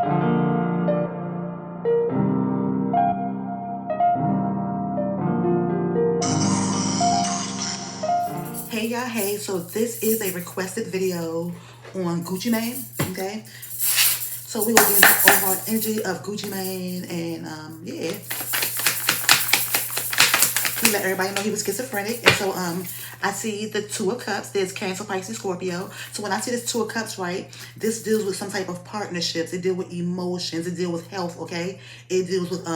Hey y'all, hey, so this is a requested video on GucciMane, okay? So we're gonna get into the overall energy of GucciMane and yeah. He let everybody know he was schizophrenic. And so I see the Two of Cups. There's Cancer, Pisces, Scorpio. So when I see this Two of Cups, right, this deals with some type of partnerships. It deals with emotions. It deals with health, okay? It deals with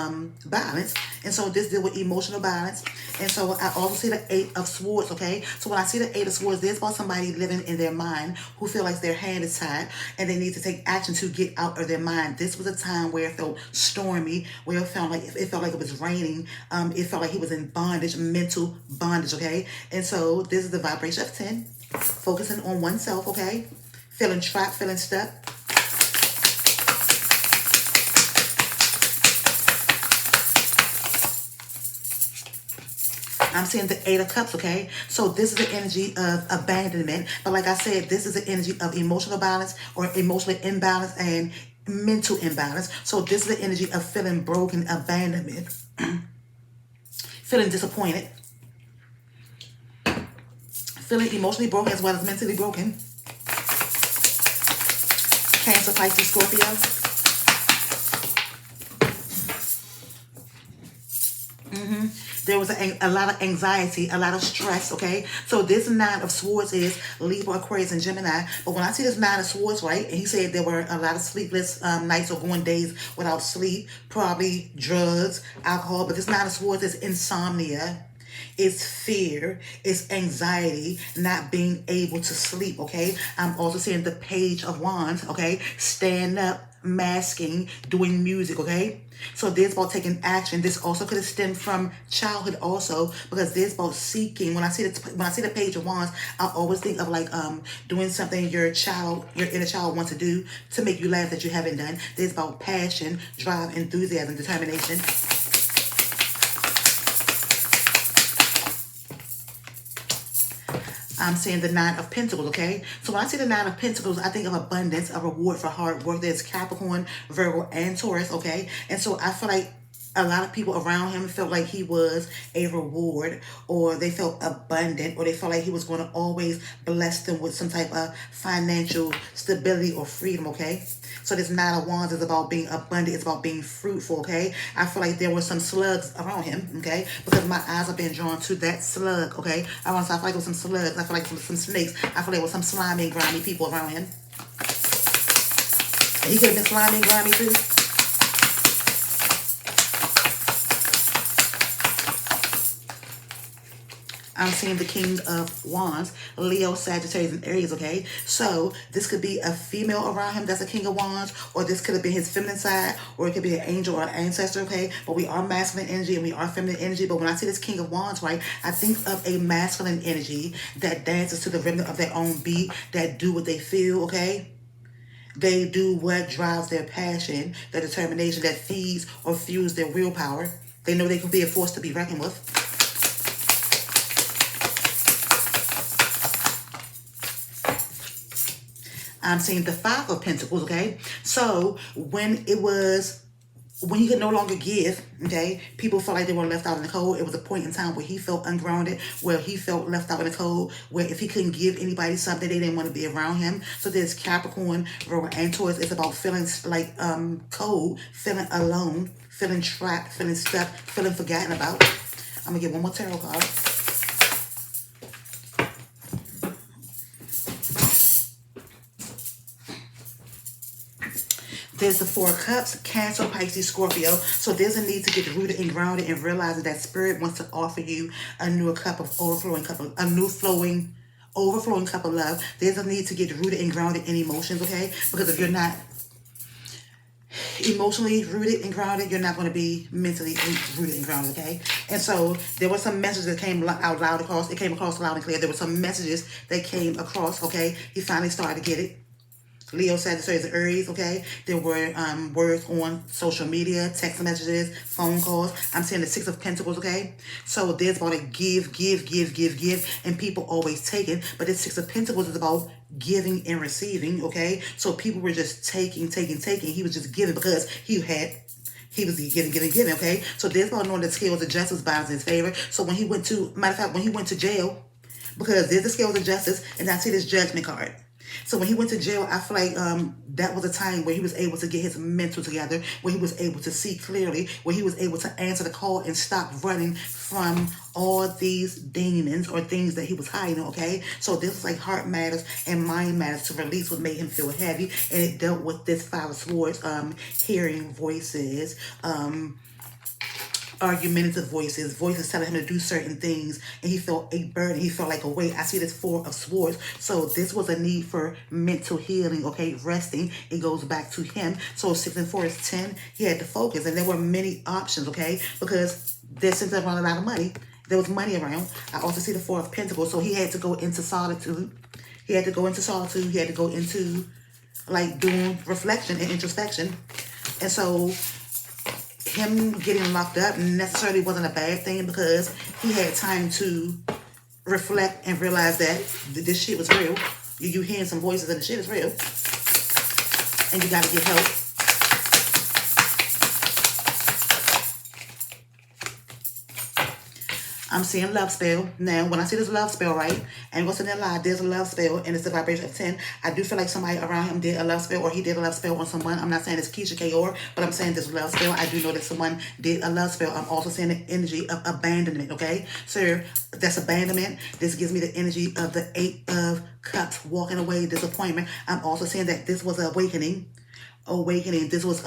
balance. And so this deals with emotional balance. And so I also see the Eight of Swords, okay? So when I see the Eight of Swords, there's about somebody living in their mind who feel like their hand is tied and they need to take action to get out of their mind. This was a time where it felt stormy, where it felt like it was raining. It felt like he was in bondage, mental bondage, okay? And so this is the vibration of 10, focusing on oneself, okay? Feeling trapped, feeling stuck. I'm seeing the Eight of Cups, okay? So this is the energy of abandonment. But like I said, this is the energy of emotional balance or emotional imbalance and mental imbalance. So this is the energy of feeling broken, abandonment, feeling disappointed, feeling emotionally broken as well as mentally broken. Cancer, Pisces, Scorpio. There was a lot of anxiety, a lot of stress, okay? So this Nine of Swords is Libra, Aquarius, and Gemini. But when I see this Nine of Swords, right, and he said there were a lot of sleepless nights or going days without sleep, probably drugs, alcohol. But this Nine of Swords is insomnia. It's fear, it's anxiety, not being able to sleep, okay? I'm also seeing the Page of Wands, okay? Stand up, masking, doing music, okay? So this about taking action. This also could have stemmed from childhood also, because this about seeking. When I see the Page of Wands, I always think of like doing something your inner child wants to do to make you laugh that you haven't done. This about passion, drive, enthusiasm, determination. I'm seeing the Nine of Pentacles, okay? So when I see the Nine of Pentacles, I think of abundance, a reward for hard work. There's Capricorn, Virgo, and Taurus, okay? And so I feel like a lot of people around him felt like he was a reward, or they felt abundant, or they felt like he was going to always bless them with some type of financial stability or freedom, okay? So this Nine of Wands is about being abundant. It's about being fruitful, okay? I feel like there were some slugs around him, okay? Because my eyes have been drawn to that slug, okay? I feel like there was some slugs. I feel like some snakes. I feel like there was some slimy and grimy people around him. And he could have been slimy and grimy too. I'm seeing the King of Wands, Leo, Sagittarius, and Aries, okay? So this could be a female around him that's a King of Wands, or this could have been his feminine side, or it could be an angel or an ancestor, okay? But we are masculine energy and we are feminine energy. But when I see this King of Wands, right, I think of a masculine energy that dances to the rhythm of their own beat, that do what they feel, okay? They do what drives their passion, their determination, that feeds or fuels their willpower. They know they can be a force to be reckoned with. I'm seeing the Five of Pentacles, okay? So when he could no longer give, okay, people felt like they were left out in the cold. It was a point in time where he felt ungrounded, where he felt left out in the cold, where if he couldn't give anybody something, they didn't want to be around him. So there's Capricorn, Virgo, and Taurus. It's about feeling like cold, feeling alone, feeling trapped, feeling stuck, feeling forgotten about. I'm going to get one more tarot card. There's the Four of Cups, Cancer, Pisces, Scorpio. So there's a need to get rooted and grounded and realizing that Spirit wants to offer you a new cup of overflowing cup of, overflowing cup of love. There's a need to get rooted and grounded in emotions, okay? Because if you're not emotionally rooted and grounded, you're not going to be mentally rooted and grounded, okay? And so there were some messages that came out loud across. It came across loud and clear. There were some messages that came across, okay? He finally started to get it. Leo, Sagittarius, and Aries, okay? There were words on social media, text messages, phone calls. I'm seeing the Six of Pentacles, okay? So there's about a give, and people always taking. But this Six of Pentacles is about giving and receiving, okay? So people were just taking. He was just giving because he was giving, okay? So there's about knowing the scales of justice balanced in his favor. So when he went to, matter of fact, when he went to jail, because there's the scales of justice, and I see this judgment card. So when he went to jail, I feel like that was a time where he was able to get his mental together, where he was able to see clearly, where he was able to answer the call and stop running from all these demons or things that he was hiding, okay? So this was like heart matters and mind matters to release what made him feel heavy, and it dealt with this Five of Swords, hearing voices, argumentative voices telling him to do certain things, and he felt a burden, he felt like a weight. I see this Four of Swords. So this was a need for mental healing, okay, resting. It goes back to him. So 6 and 4 is 10. He had to focus, and there were many options, okay, because there seems to have a lot of money. There was money around. I also see the Four of Pentacles. So he had to go into solitude. He had to go into like doing reflection and introspection. And so him getting locked up necessarily wasn't a bad thing, because he had time to reflect and realize that this shit was real. You hearing some voices and the shit is real, and you got to get help. I'm seeing love spell. Now, when I see this love spell, right, and what's in that lie, there's a love spell, and it's the vibration of 10. I do feel like somebody around him did a love spell, or he did a love spell on someone. I'm not saying it's Keisha Kaor, but I'm saying this love spell. I do know that someone did a love spell. I'm also seeing the energy of abandonment, okay? So that's abandonment. This gives me the energy of the Eight of Cups, walking away, disappointment. I'm also saying that this was an awakening. This was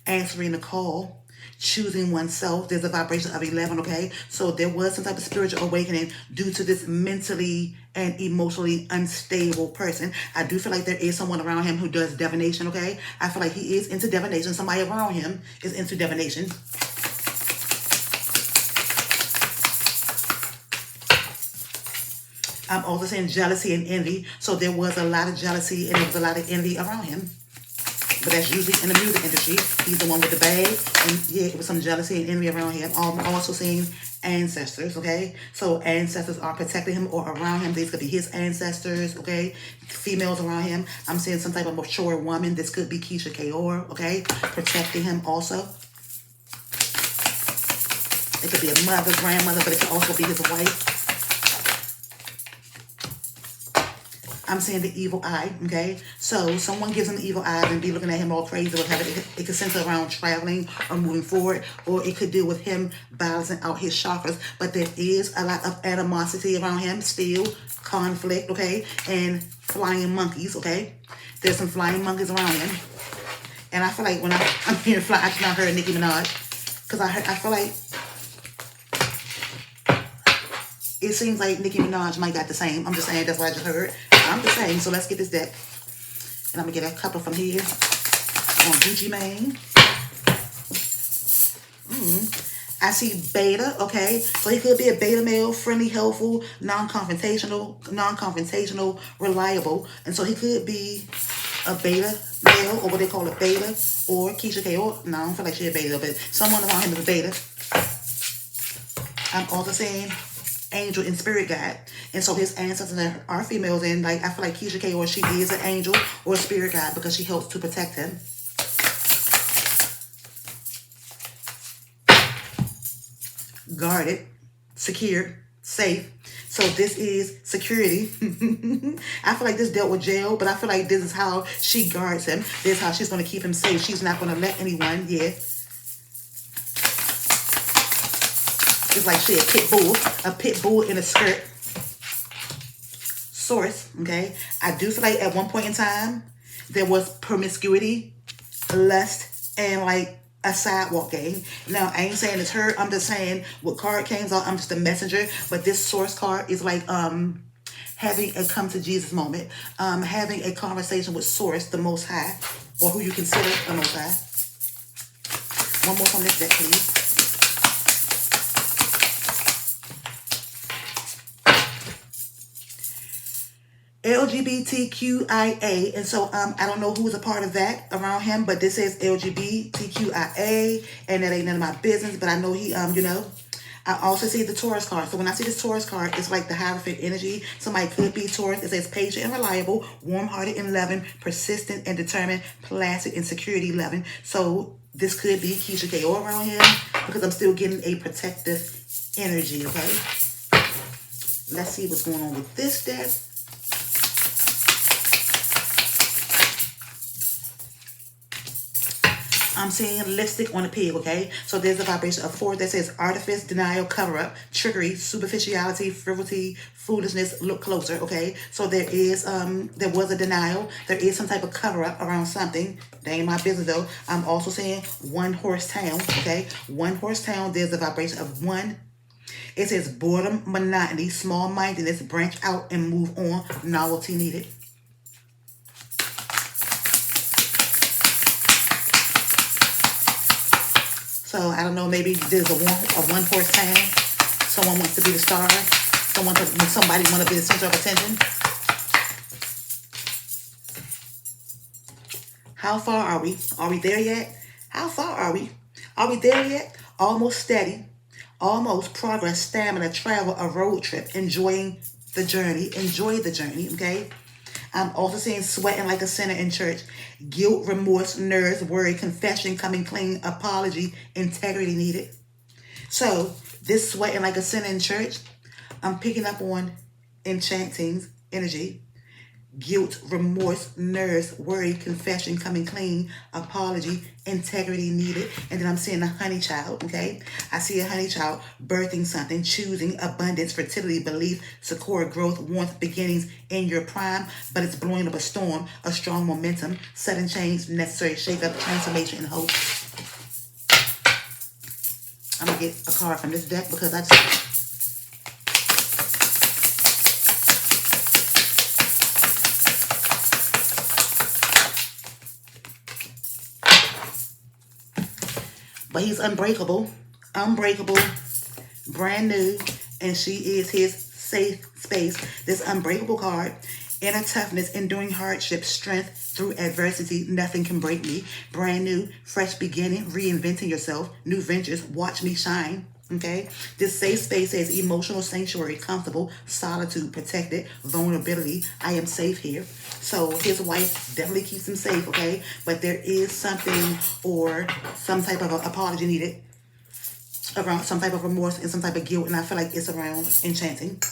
answering the call, choosing oneself. There's a vibration of 11, okay? So there was some type of spiritual awakening due to this mentally and emotionally unstable person. I do feel like there is someone around him who does divination, okay? I feel like he is into divination. Somebody around him is into divination. I'm also saying jealousy and envy. So there was a lot of jealousy and there was a lot of envy around him. But that's usually in the music industry. He's the one with the bag. And yeah, it was some jealousy and envy around him. I'm also seeing ancestors, okay? So ancestors are protecting him or around him. These could be his ancestors, okay? Females around him. I'm seeing some type of mature woman. This could be Keisha Kaor, okay? Protecting him also. It could be a mother, grandmother, but it could also be his wife. I'm saying the evil eye, okay? So someone gives him the evil eye and be looking at him all crazy, or it could center around traveling or moving forward, or it could deal with him balancing out his chakras. But there is a lot of animosity around him, still conflict, okay? And flying monkeys, okay? There's some flying monkeys around him. And I feel like when I'm hearing fly, I just heard Nicki Minaj, because I feel like it seems like Nicki Minaj might got the same. I'm just saying, that's what I just heard. I'm just saying, so let's get this deck. And I'm going to get a couple from here on GucciMane. I see beta, okay? So he could be a beta male, friendly, helpful, non-confrontational, reliable. And so he could be a beta male, or what they call a beta, or Keisha Kaor. No, I don't feel like she's a beta, but someone around him is a beta. I'm also saying angel and spirit guide. And so his ancestors are females, and like I feel like Keisha Kaor, she is an angel or a spirit guide because she helps to protect him. Guarded, secure, safe. So this is security. I feel like this dealt with jail, but I feel like this is how she guards him. This is how she's going to keep him safe. She's not going to let anyone, It's like she a pit bull in a skirt. Source, okay? I do feel like at one point in time, there was promiscuity, lust, and like a sidewalk game. Now, I ain't saying it's her. I'm just saying what card came out, I'm just a messenger. But this source card is like having a come to Jesus moment. Having a conversation with source, the Most High, or who you consider the Most High. One more from this deck, please. LGBTQIA, and so I don't know who's a part of that around him, but this says LGBTQIA, and that ain't none of my business. But I know he I also see the Taurus card. So when I see this Taurus card, it's like the Hierophant energy. Somebody could be Taurus. It says patient and reliable, warm-hearted and loving, persistent and determined, placid and security loving. So this could be Keisha K.O. around here, because I'm still getting a protective energy, okay? Let's see what's going on with this deck. I'm seeing lipstick on a pig, okay? So there's a vibration of 4 that says artifice, denial, cover-up, trickery, superficiality, frivolity, foolishness, look closer, okay? So there was a denial. There is some type of cover-up around something. That ain't my business, though. I'm also saying one-horse town, okay? One-horse town, there's a vibration of 1. It says boredom, monotony, small-mindedness, branch out and move on, novelty needed. So I don't know, maybe there's a one-horse town. Someone wants to be the star. Somebody want to be the center of attention. How far are we? Are we there yet? How far are we? Are we there yet? Almost steady. Almost progress, stamina, travel, a road trip, enjoying the journey. Enjoy the journey, okay? I'm also seeing sweating like a sinner in church. Guilt, remorse, nerves, worry, confession, coming clean, apology, integrity needed. So this sweating like a sinner in church, I'm picking up on enchanting energy. Guilt, remorse, nerves, worry, confession, coming clean, apology, integrity needed. And then I'm seeing a honey child, okay? I see a honey child birthing something, choosing abundance, fertility, belief, succor, growth, warmth, beginnings in your prime, but it's blowing up a storm, a strong momentum, sudden change, necessary shake-up, transformation, and hope. I'm going to get a card from this deck because I just... But he's unbreakable, brand new, and she is his safe space. This unbreakable card, inner toughness, enduring hardship, strength through adversity, nothing can break me. Brand new, fresh beginning, reinventing yourself, new ventures, watch me shine. Okay, this safe space is emotional sanctuary, comfortable, solitude, protected, vulnerability. I am safe here. So his wife definitely keeps him safe, okay? But there is something or some type of apology needed around some type of remorse and some type of guilt, and I feel like it's around enchanting.